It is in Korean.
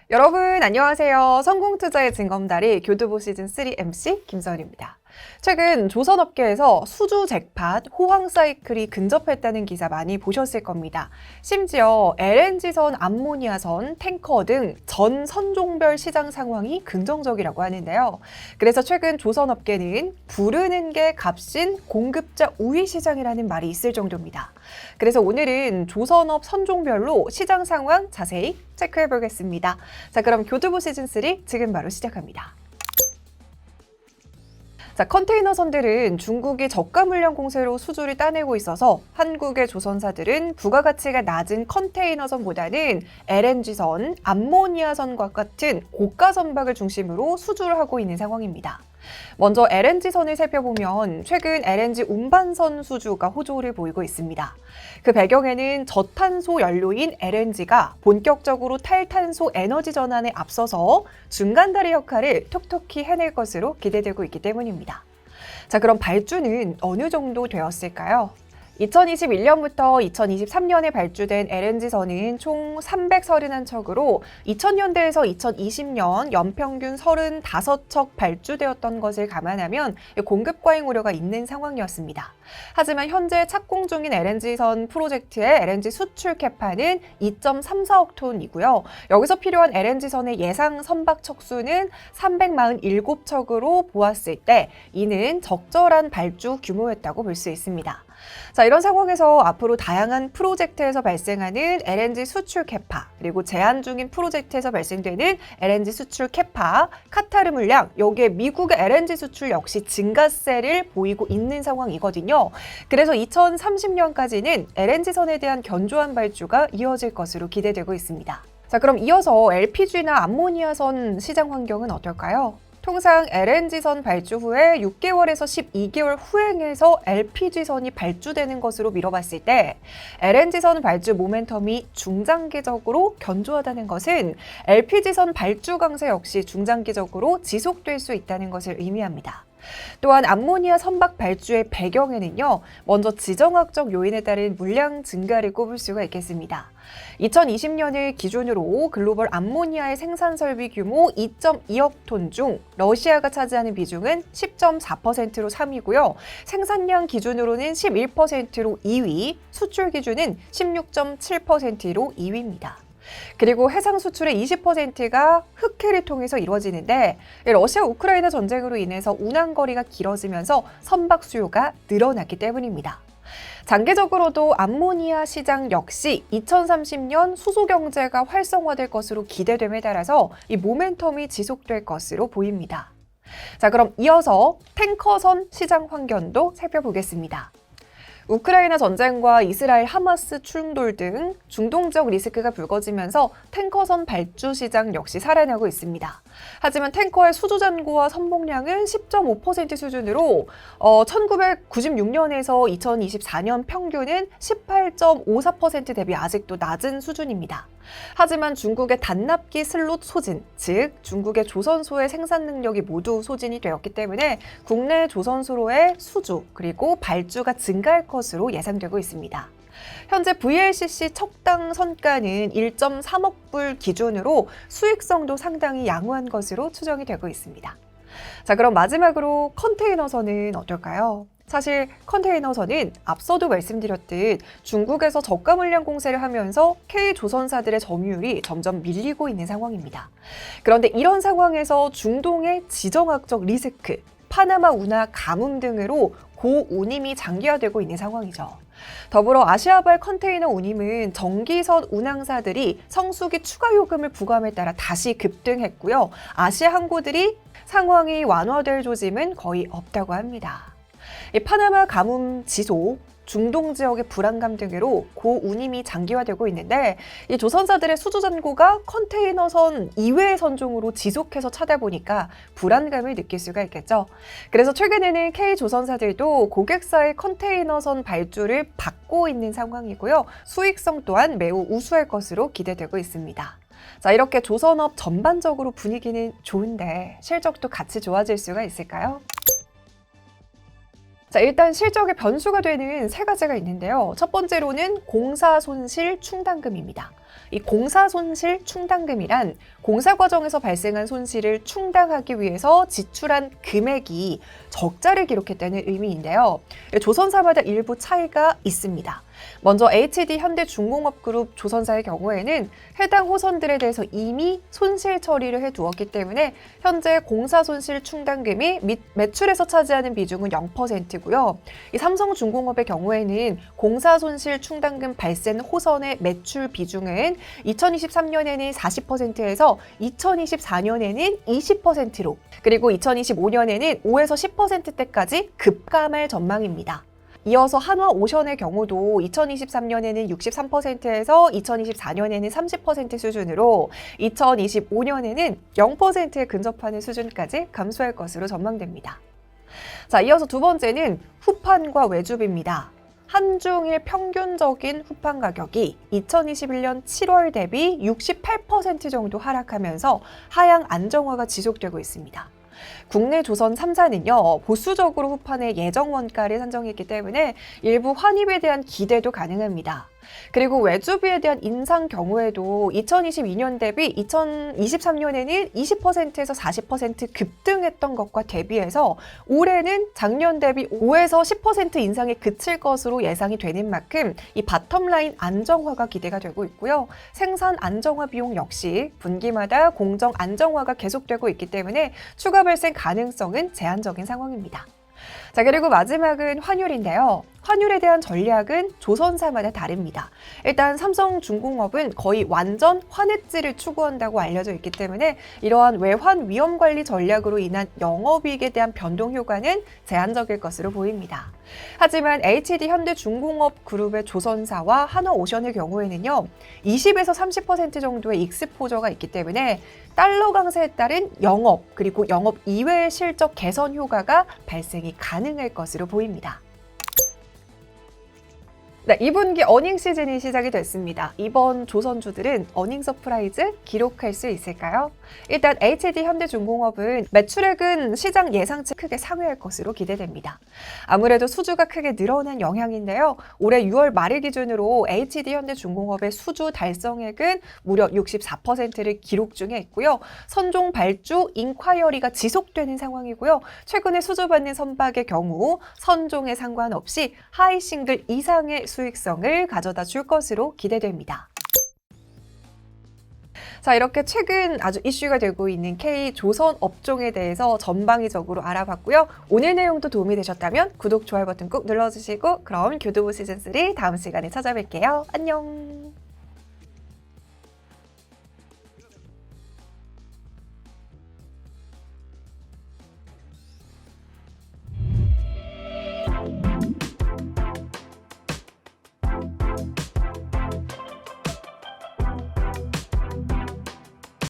여러분 안녕하세요. 성공투자의 징검다리 교두보 시즌3 MC 김서은입니다. 최근 조선업계에서 수주 잭팟, 호황 사이클이 근접했다는 기사 많이 보셨을 겁니다. 심지어 LNG선, 암모니아선, 탱커 등 전 선종별 시장 상황이 긍정적이라고 하는데요. 그래서 최근 조선업계는 부르는 게 값인 공급자 우위 시장이라는 말이 있을 정도입니다. 그래서 오늘은 조선업 선종별로 시장 상황 자세히 체크해 보겠습니다. 자, 그럼 교두보 시즌3 지금 바로 시작합니다. 자, 컨테이너선들은 중국이 저가 물량 공세로 수주를 따내고 있어서 한국의 조선사들은 부가가치가 낮은 컨테이너선보다는 LNG선, 암모니아선과 같은 고가 선박을 중심으로 수주를 하고 있는 상황입니다. 먼저 LNG선을 살펴보면 최근 LNG 운반선 수주가 호조를 보이고 있습니다. 그 배경에는 저탄소 연료인 LNG가 본격적으로 탈탄소 에너지 전환에 앞서서 중간다리 역할을 톡톡히 해낼 것으로 기대되고 있기 때문입니다. 자, 그럼 발주는 어느 정도 되었을까요? 2021년부터 2023년에 발주된 LNG선은 총 331척으로 2000년대에서 2020년 연평균 35척 발주되었던 것을 감안하면 공급 과잉 우려가 있는 상황이었습니다. 하지만 현재 착공 중인 LNG선 프로젝트의 LNG 수출 캐파는 2.34억 톤이고요. 여기서 필요한 LNG선의 예상 선박 척수는 347척으로 보았을 때 이는 적절한 발주 규모였다고 볼 수 있습니다. 자, 이런 상황에서 앞으로 다양한 프로젝트에서 발생하는 LNG 수출 캐파, 그리고 제한 중인 프로젝트에서 발생되는 LNG 수출 캐파, 카타르 물량, 여기에 미국의 LNG 수출 역시 증가세를 보이고 있는 상황이거든요. 그래서 2030년까지는 LNG선에 대한 견조한 발주가 이어질 것으로 기대되고 있습니다. 자, 그럼 이어서 LPG나 암모니아선 시장 환경은 어떨까요? 통상 LNG선 발주 후에 6개월에서 12개월 후행해서 LPG선이 발주되는 것으로 미뤄봤을 때 LNG선 발주 모멘텀이 중장기적으로 견조하다는 것은 LPG선 발주 강세 역시 중장기적으로 지속될 수 있다는 것을 의미합니다. 또한 암모니아 선박 발주의 배경에는요, 먼저 지정학적 요인에 따른 물량 증가를 꼽을 수가 있겠습니다. 2020년을 기준으로 글로벌 암모니아의 생산 설비 규모 2.2억 톤 중 러시아가 차지하는 비중은 10.4%로 3위고요. 생산량 기준으로는 11%로 2위, 수출 기준은 16.7%로 2위입니다. 그리고 해상 수출의 20%가 흑해를 통해서 이루어지는데 러시아 우크라이나 전쟁으로 인해서 운항거리가 길어지면서 선박 수요가 늘어났기 때문입니다. 장기적으로도 암모니아 시장 역시 2030년 수소경제가 활성화될 것으로 기대됨에 따라서 이 모멘텀이 지속될 것으로 보입니다. 자, 그럼 이어서 탱커선 시장 환경도 살펴보겠습니다. 우크라이나 전쟁과 이스라엘 하마스 충돌 등 중동 지역 리스크가 불거지면서 탱커선 발주 시장 역시 살아나고 있습니다. 하지만 탱커의 수주 잔고와 선봉량은 10.5% 수준으로 1996년에서 2024년 평균은 18.54% 대비 아직도 낮은 수준입니다. 하지만 중국의 단납기 슬롯 소진, 즉 중국의 조선소의 생산 능력이 모두 소진이 되었기 때문에 국내 조선소로의 수주 그리고 발주가 증가할 것으로 예상되고 있습니다. 현재 VLCC 척당 선가는 1.3억 불 기준으로 수익성도 상당히 양호한 것으로 추정이 되고 있습니다. 자, 그럼 마지막으로 컨테이너선은 어떨까요? 사실 컨테이너선은 앞서도 말씀드렸듯 중국에서 저가 물량 공세를 하면서 K조선사들의 점유율이 점점 밀리고 있는 상황입니다. 그런데 이런 상황에서 중동의 지정학적 리스크, 파나마 운하 가뭄 등으로 고운임이 장기화되고 있는 상황이죠. 더불어 아시아발 컨테이너 운임은 정기선 운항사들이 성수기 추가 요금을 부과함에 따라 다시 급등했고요. 아시아 항구들이 상황이 완화될 조짐은 거의 없다고 합니다. 이 파나마 가뭄 지속, 중동 지역의 불안감 등으로 고운임이 장기화되고 있는데 이 조선사들의 수주 잔고가 컨테이너선 이외의 선종으로 지속해서 차다 보니까 불안감을 느낄 수가 있겠죠. 그래서 최근에는 K조선사들도 고객사의 컨테이너선 발주를 받고 있는 상황이고요. 수익성 또한 매우 우수할 것으로 기대되고 있습니다. 자, 이렇게 조선업 전반적으로 분위기는 좋은데 실적도 같이 좋아질 수가 있을까요? 자, 일단 실적의 변수가 되는 세 가지가 있는데요. 첫 번째로는 공사 손실 충당금입니다. 이 공사 손실 충당금이란 공사 과정에서 발생한 손실을 충당하기 위해서 지출한 금액이 적자를 기록했다는 의미인데요. 조선사마다 일부 차이가 있습니다. 먼저 HD 현대중공업그룹 조선사의 경우에는 해당 호선들에 대해서 이미 손실 처리를 해두었기 때문에 현재 공사 손실 충당금이 매출에서 차지하는 비중은 0%고요. 이 삼성중공업의 경우에는 공사 손실 충당금 발생 호선의 매출 비중은 2023년에는 40%에서 2024년에는 20%로, 그리고 2025년에는 5에서 10%대까지 급감할 전망입니다. 이어서 한화오션의 경우도 2023년에는 63%에서 2024년에는 30% 수준으로 2025년에는 0%에 근접하는 수준까지 감소할 것으로 전망됩니다. 자, 이어서 두 번째는 후판과 외주비입니다. 한중일 평균적인 후판 가격이 2021년 7월 대비 68% 정도 하락하면서 하향 안정화가 지속되고 있습니다. 국내 조선 3사는요, 보수적으로 후판의 예정 원가를 산정했기 때문에 일부 환입에 대한 기대도 가능합니다. 그리고 외주비에 대한 인상 경우에도 2022년 대비 2023년에는 20%에서 40% 급등했던 것과 대비해서 올해는 작년 대비 5에서 10% 인상에 그칠 것으로 예상이 되는 만큼 이 바텀라인 안정화가 기대가 되고 있고요. 생산 안정화 비용 역시 분기마다 공정 안정화가 계속되고 있기 때문에 추가 발생 가능성은 제한적인 상황입니다. 자, 그리고 마지막은 환율인데요. 환율에 대한 전략은 조선사마다 다릅니다. 일단 삼성중공업은 거의 완전 환해지를 추구한다고 알려져 있기 때문에 이러한 외환 위험 관리 전략으로 인한 영업이익에 대한 변동 효과는 제한적일 것으로 보입니다. 하지만 HD 현대중공업 그룹의 조선사와 한화오션의 경우에는요, 20에서 30% 정도의 익스포저가 있기 때문에 달러 강세에 따른 영업, 그리고 영업 이외의 실적 개선 효과가 발생이 가능할 것으로 보입니다. 네, 2분기 어닝 시즌이 시작이 됐습니다. 이번 조선주들은 어닝 서프라이즈 기록할 수 있을까요? 일단 HD 현대중공업은 매출액은 시장 예상치 크게 상회할 것으로 기대됩니다. 아무래도 수주가 크게 늘어난 영향인데요. 올해 6월 말을 기준으로 HD 현대중공업의 수주 달성액은 무려 64%를 기록 중에 있고요. 선종 발주 인콰이어리가 지속되는 상황이고요. 최근에 수주받는 선박의 경우 선종에 상관없이 하이 싱글 이상의 수익성을 가져다 줄 것으로 기대됩니다. 자, 이렇게 최근 아주 이슈가 되고 있는 K조선 업종에 대해서 전방위적으로 알아봤고요. 오늘 내용도 도움이 되셨다면 구독, 좋아요 버튼 꾹 눌러주시고 그럼 교두보 시즌3 다음 시간에 찾아뵐게요. 안녕!